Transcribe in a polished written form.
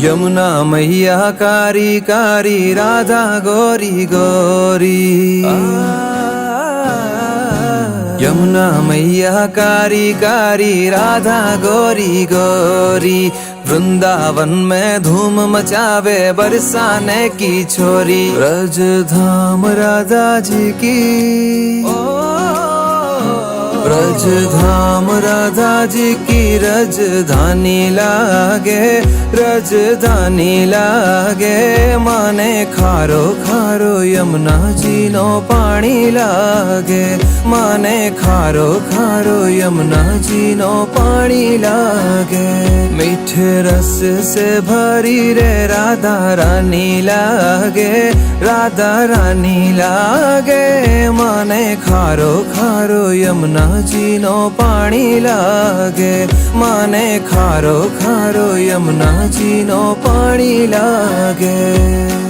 यमुना मैया कारी कारी राधा गोरी गोरी। यमुना मैया कारी कारी राधा गोरी गोरी। वृंदावन में धूम मचावे बरसाने की छोरी। ब्रज धाम राधा जी की, ब्रज धाम राधा जी की रजधानी लागे, रजधानी लागे। माने खारो खारो यमुना जी नो पानी लागे, माने खारो खारो यमुना जी नो पानी लागे। मीठे रस से भरी रे राधा रानी लागे, राधा रानी लागे। माने खारो खारो यमुना जी नो पानी लागे, माने खारो खारो यमुना जी नो पानी लागे।